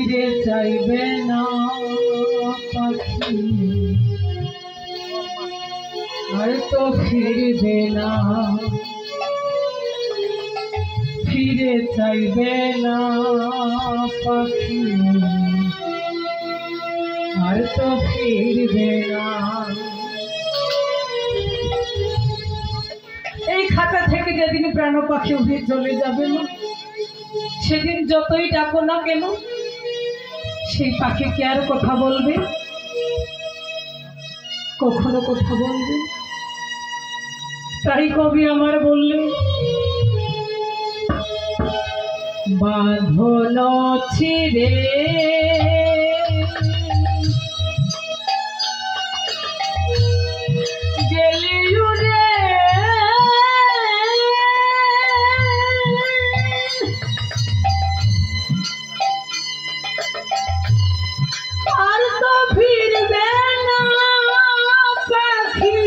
ফিরে চাইবে না পাখি আর তো ফিরবে না, ফিরে চাইবে না পাখি আর তো ফিরবে না। এই খাতা থেকে যেদিন প্রাণ পাখি উঠে চলে যাবে না, সেদিন যতই ডাকো না কেন সেই পাখি কি আর কথা বলবে? কখনো কথা বলবে? তাই কবি আমার বললেন, বাঁধন ছিঁড়ে গেলি উড়ে আর তো ফিরবে না পাখি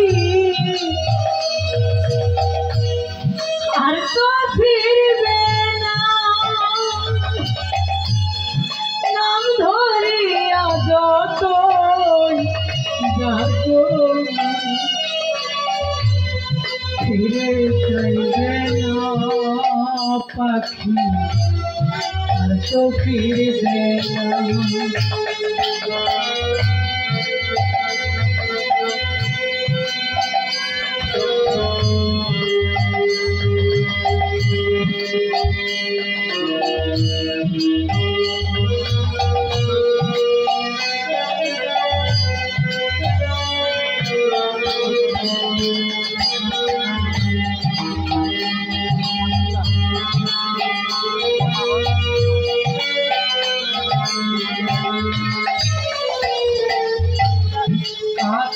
আর তো ফিরবে না, নাম ধরিয়া যতই ডাকো ফিরে চাইবে না পাখি আর তো ফিরবে না।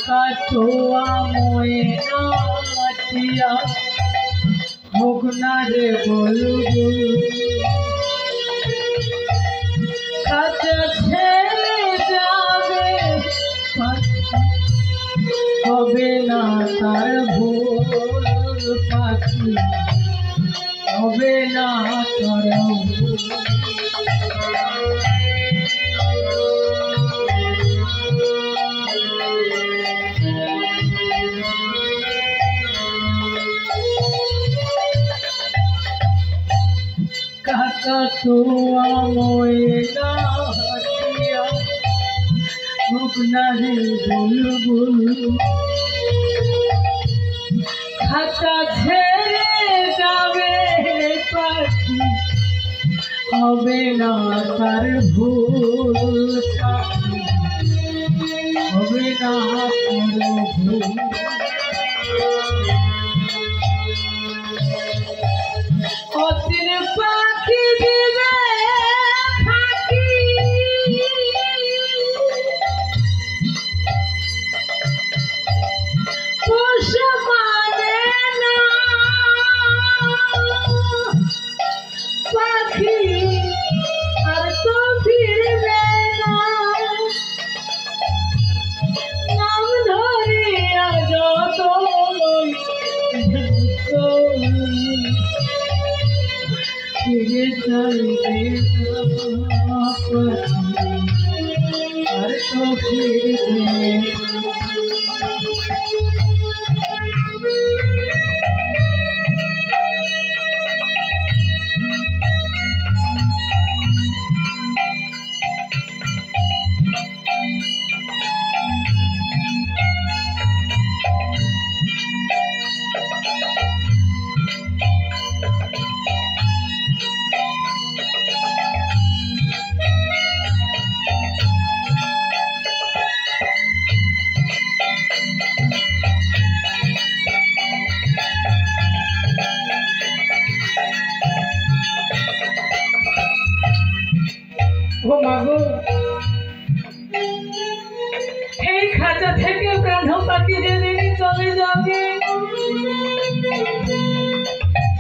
কাটোয়া ময়নাটিয়া হোক না রে বলবো, কাছে ছেড়ে যাবে হবে না তার ভুল পাখি হবে না তার ভুল। কাটোয়া ময়নাটিয়া হোক না রে বুলবুল, খাতা ছেড়ে যাবে পাখি হবে না তার ভুল পাখি হবে না তার ভুল। অচিন পাখি দিবে ফাঁকি পোষ মানে না পাখি আর তো ফিরবে না, নাম ধরিয়া যতই ফিরে চাইবে না পাখি আর তো ফিরবে না। ও মাগো, এই খাঁচা থেকে প্রাণ পাখি যেদিন চলে যাবে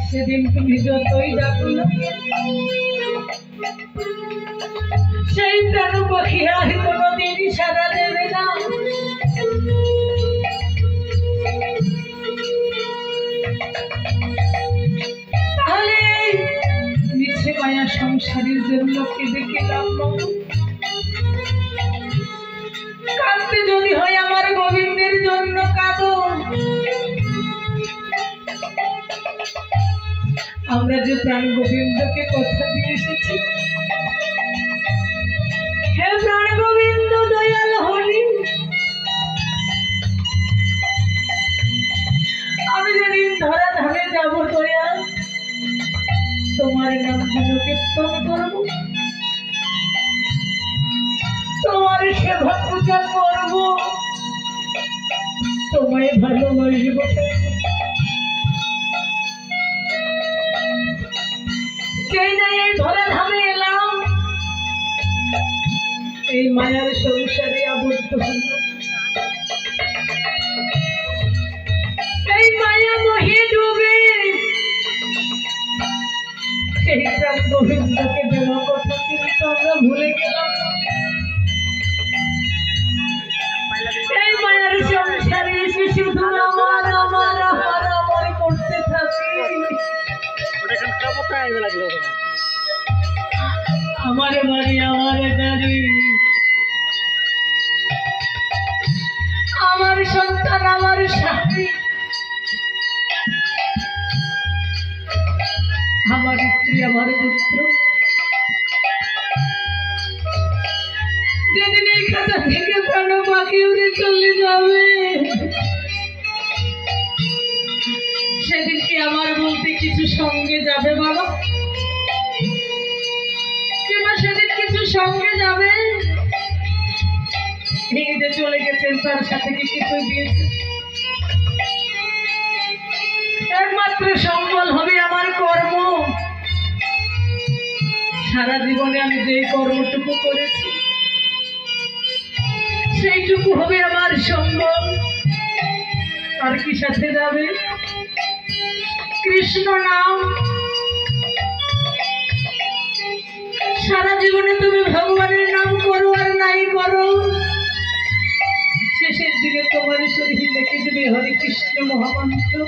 সেদিন তুমি যতই ডাকো না সেই প্রাণ পাখি আর কোনোদিনই সাড়া দেবে না। তাহলে মিছে মায়া সংসারের জন্য কেঁদে কেলাম। আমরা যে প্রাণ গোবিন্দকে কথা দিয়ে এসেছি, হে প্রাণ গোবিন্দ দয়াল হরি, আমি যেদিন ধরা ধামে যাবো দয়াল, তোমার নাম গুলো কীর্তন করবো, তোমার সেবা পূজা করবো, তোমায় ভালোবাসবো। যেই না এই ধরা ধামে এলাম, এই মায়ার সংসারে আবদ্ধ হল, এই মায়া মোহে ডুবে সেই প্রাণ গোবিন্দকে দেওয়া কথা কিন্তু আমরা ভুলে গেলাম। এই মায়ার সংসারে এসে শুধু আমার আমার আমার আমার করতে থাকি। আমার বাড়ি, আমার গাড়ি, আমার সন্তান, আমার স্বামী, আমার স্ত্রী, আমার পুত্র, যেদিন এই খাঁচা থেকে প্রাণ পাখি উড়ে চলে যাবে, সেদিন কি আমার বলতে কিছু সঙ্গে যাবে বাবা? কিংবা সেদিন কিছু সঙ্গে যাবে? ভেঙে যে চলে গেছেন তার সাথে কি কিছু দিয়েছে? একমাত্র সম্বল হবে আমার কর্ম। সারা জীবনে আমি যে কর্মটুকু করেছি সেইটুকু হবে আমার সম্বল। আর কি সাথে যাবে? কৃষ্ণ নাম। সারা জীবনে তুমি ভগবানের নাম করো আর নাই করো, শেষের দিকে তোমার শরীর লিখে দেবে হরে কৃষ্ণ মহামন্ত্র।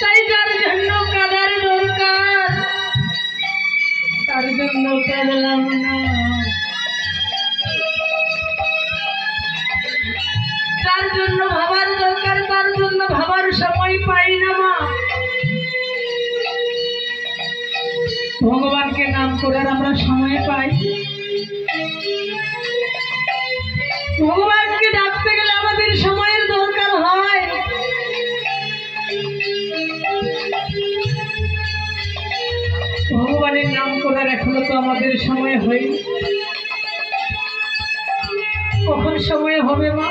তাই যার জন্য কাদার দরকার তার জন্য কাঁদলাম না, যার জন্য ভাবার দরকার তার জন্য ভাবার সময় পাই না মা। ভগবানকে নাম করার আমরা সময় পাই? ভগবানকে ডাকতে গেলে আমাদের সময়ের দরকার হয়। ভগবানের নাম করার এখনো তো আমাদের সময় হয়নি। কখন সময় হবে মা?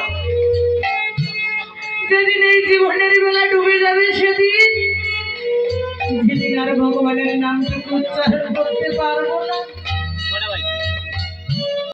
যেদিন এই জীবনের বেলা ডুবে যাবে সেদিন, যেদিন আর ভগবানের নামটুকু উচ্চারণ করতে পারবো না।